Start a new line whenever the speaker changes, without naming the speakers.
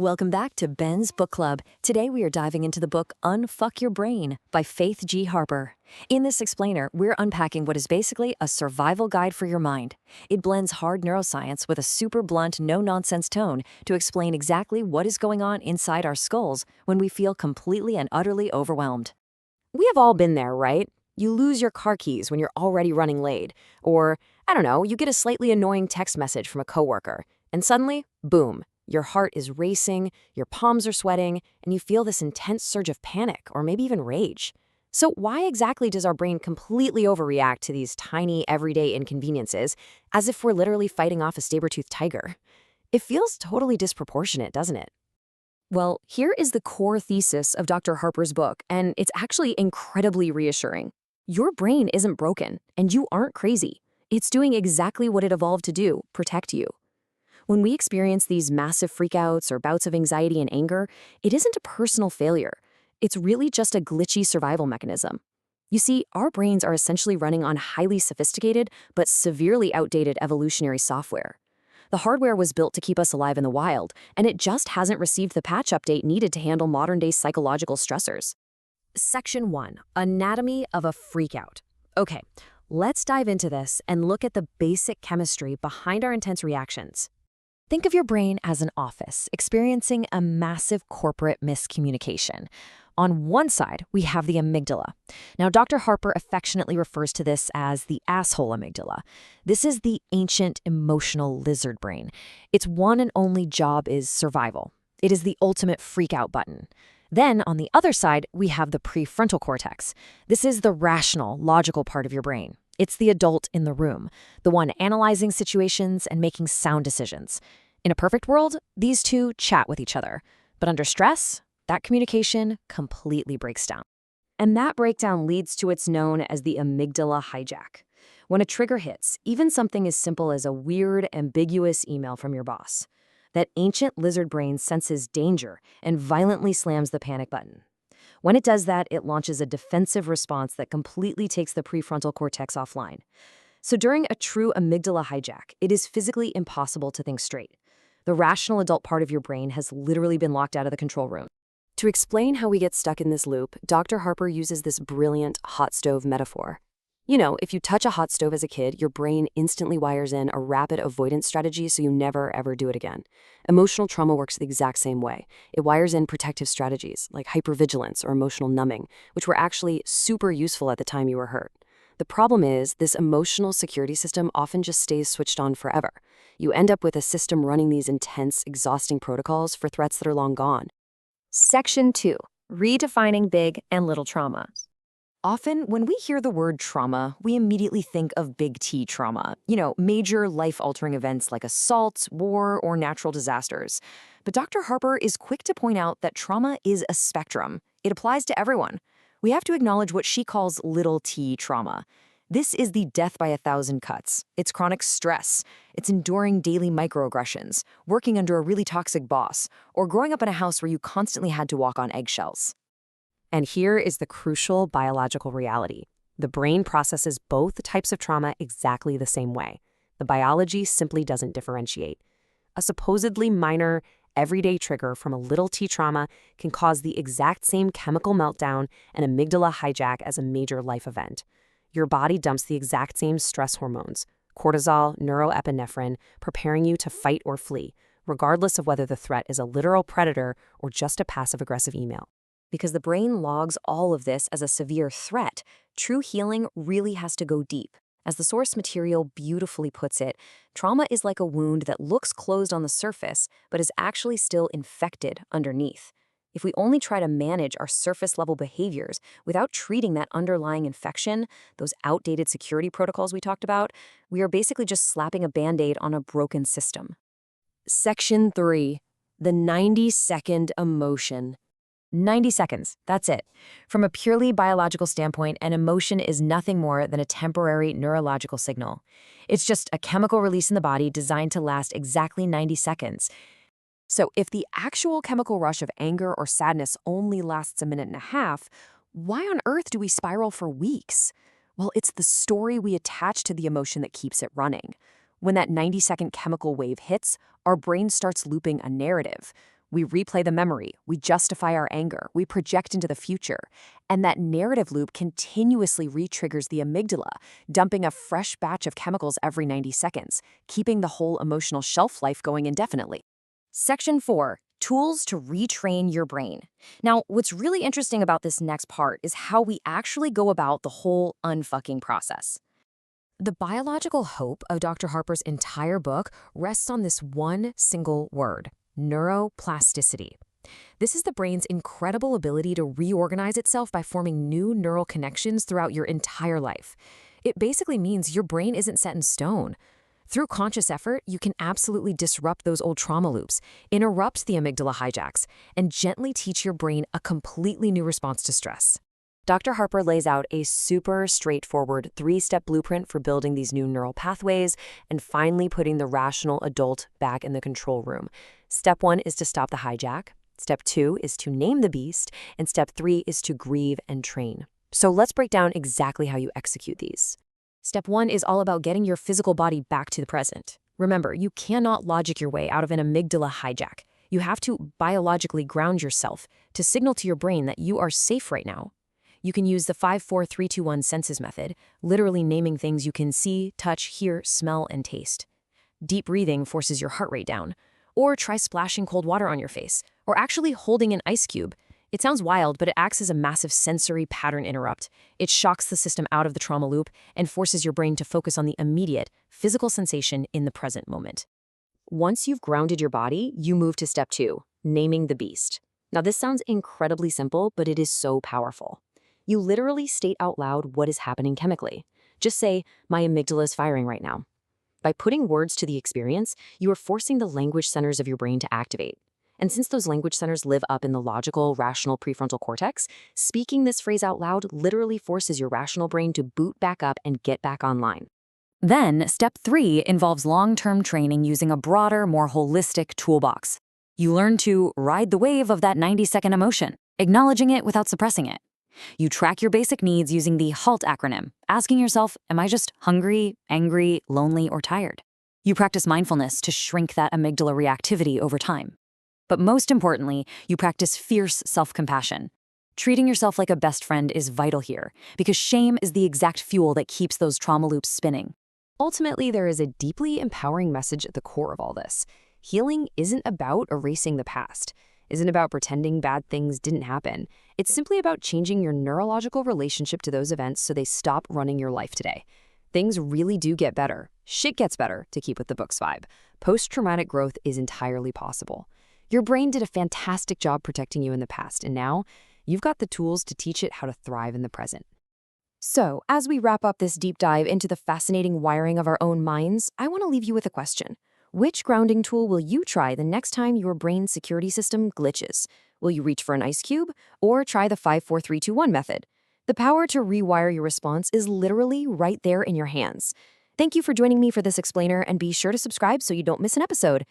Welcome back to Ben's Book Club. Today we are diving into the book Unfuck Your Brain by Faith G. Harper. In this explainer, we're unpacking what is basically a survival guide for your mind. It blends hard neuroscience with a super blunt, no-nonsense tone to explain exactly what is going on inside our skulls when we feel completely and utterly overwhelmed.
We have all been there, right? You lose your car keys when you're already running late. Or, I don't know, you get a slightly annoying text message from a coworker. And suddenly, boom, your heart is racing, your palms are sweating, and you feel this intense surge of panic or maybe even rage. So why exactly does our brain completely overreact to these tiny, everyday inconveniences as if we're literally fighting off a saber-toothed tiger? It feels totally disproportionate, doesn't it?
Well, here is the core thesis of Dr. Harper's book, and it's actually incredibly reassuring. Your brain isn't broken, and you aren't crazy. It's doing exactly what it evolved to do, protect you. When we experience these massive freakouts or bouts of anxiety and anger, it isn't a personal failure. It's really just a glitchy survival mechanism. You see, our brains are essentially running on highly sophisticated but severely outdated evolutionary software. The hardware was built to keep us alive in the wild, and it just hasn't received the patch update needed to handle modern-day psychological stressors. Section 1. Anatomy of a Freakout. Okay, let's dive into this and look at the basic chemistry behind our intense reactions. Think of your brain as an office experiencing a massive corporate miscommunication. On one side, we have the amygdala. Now, Dr. Harper affectionately refers to this as the asshole amygdala. This is the ancient emotional lizard brain. Its one and only job is survival. It is the ultimate freak-out button. Then, on the other side, we have the prefrontal cortex. This is the rational, logical part of your brain. It's the adult in the room, the one analyzing situations and making sound decisions. In a perfect world, these two chat with each other. But under stress, that communication completely breaks down. And that breakdown leads to what's known as the amygdala hijack. When a trigger hits, even something as simple as a weird, ambiguous email from your boss, that ancient lizard brain senses danger and violently slams the panic button. When it does that, it launches a defensive response that completely takes the prefrontal cortex offline. So during a true amygdala hijack, it is physically impossible to think straight. The rational adult part of your brain has literally been locked out of the control room. To explain how we get stuck in this loop, Dr. Harper uses this brilliant hot stove metaphor. You know, if you touch a hot stove as a kid, your brain instantly wires in a rapid avoidance strategy so you never, ever do it again. Emotional trauma works the exact same way. It wires in protective strategies like hypervigilance or emotional numbing, which were actually super useful at the time you were hurt. The problem is, this emotional security system often just stays switched on forever. You end up with a system running these intense, exhausting protocols for threats that are long gone. Section 2. Redefining big and little traumas. Often, when we hear the word trauma, we immediately think of big T trauma, major life-altering events like assaults, war, or natural disasters. But Dr. Harper is quick to point out that trauma is a spectrum. It applies to everyone. We have to acknowledge what she calls little t trauma. This is the death by 1,000 cuts. It's chronic stress. It's enduring daily microaggressions, working under a really toxic boss, or growing up in a house where you constantly had to walk on eggshells.
And here is the crucial biological reality. The brain processes both types of trauma exactly the same way. The biology simply doesn't differentiate. A supposedly minor, everyday trigger from a little t trauma can cause the exact same chemical meltdown and amygdala hijack as a major life event. Your body dumps the exact same stress hormones, cortisol, neuroepinephrine, preparing you to fight or flee, regardless of whether the threat is a literal predator or just a passive-aggressive email.
Because the brain logs all of this as a severe threat, true healing really has to go deep. As the source material beautifully puts it, trauma is like a wound that looks closed on the surface, but is actually still infected underneath. If we only try to manage our surface-level behaviors without treating that underlying infection, those outdated security protocols we talked about, we are basically just slapping a Band-Aid on a broken system. Section 3. The 90-second emotion. 90 seconds, that's it. From a purely biological standpoint, an emotion is nothing more than a temporary neurological signal. It's just a chemical release in the body designed to last exactly 90 seconds. So if the actual chemical rush of anger or sadness only lasts a minute and a half, why on earth do we spiral for weeks? Well, it's the story we attach to the emotion that keeps it running. When that 90-second chemical wave hits, our brain starts looping a narrative.
We replay the memory, we justify our anger, we project into the future. And that narrative loop continuously re-triggers the amygdala, dumping a fresh batch of chemicals every 90 seconds, keeping the whole emotional shelf life going indefinitely.
Section 4. Tools to retrain your brain. Now, what's really interesting about this next part is how we actually go about the whole unfucking process. The biological hope of Dr. Harper's entire book rests on this one single word: neuroplasticity. This is the brain's incredible ability to reorganize itself by forming new neural connections throughout your entire life. It basically means your brain isn't set in stone. Through conscious effort, you can absolutely disrupt those old trauma loops, interrupt the amygdala hijacks, and gently teach your brain a completely new response to stress.
Dr. Harper lays out a super straightforward 3-step blueprint for building these new neural pathways and finally putting the rational adult back in the control room. Step 1 is to stop the hijack. Step 2 is to name the beast. And step 3 is to grieve and train. So let's break down exactly how you execute these.
Step 1 is all about getting your physical body back to the present. Remember, you cannot logic your way out of an amygdala hijack. You have to biologically ground yourself to signal to your brain that you are safe right now. You can use the 5-4-3-2-1 senses method, literally naming things you can see, touch, hear, smell, and taste. Deep breathing forces your heart rate down. Or try splashing cold water on your face, or actually holding an ice cube. It sounds wild, but it acts as a massive sensory pattern interrupt. It shocks the system out of the trauma loop and forces your brain to focus on the immediate, physical sensation in the present moment. Once you've grounded your body, you move to step 2, naming the beast. Now, this sounds incredibly simple, but it is so powerful. You literally state out loud what is happening chemically. Just say, my amygdala is firing right now. By putting words to the experience, you are forcing the language centers of your brain to activate. And since those language centers live up in the logical, rational prefrontal cortex, speaking this phrase out loud literally forces your rational brain to boot back up and get back online. Then, step 3 involves long-term training using a broader, more holistic toolbox. You learn to ride the wave of that 90-second emotion, acknowledging it without suppressing it. You track your basic needs using the HALT acronym, asking yourself, am I just hungry, angry, lonely, or tired? You practice mindfulness to shrink that amygdala reactivity over time. But most importantly, you practice fierce self-compassion. Treating yourself like a best friend is vital here, because shame is the exact fuel that keeps those trauma loops spinning. Ultimately, there is a deeply empowering message at the core of all this. Healing isn't about erasing the past, isn't about pretending bad things didn't happen. It's simply about changing your neurological relationship to those events so they stop running your life today. Things really do get better. Shit gets better, to keep with the book's vibe. Post-traumatic growth is entirely possible. Your brain did a fantastic job protecting you in the past, and now you've got the tools to teach it how to thrive in the present. So, as we wrap up this deep dive into the fascinating wiring of our own minds, I want to leave you with a question. Which grounding tool will you try the next time your brain's security system glitches? Will you reach for an ice cube or try the 5-4-3-2-1 method? The power to rewire your response is literally right there in your hands. Thank you for joining me for this explainer, and be sure to subscribe so you don't miss an episode.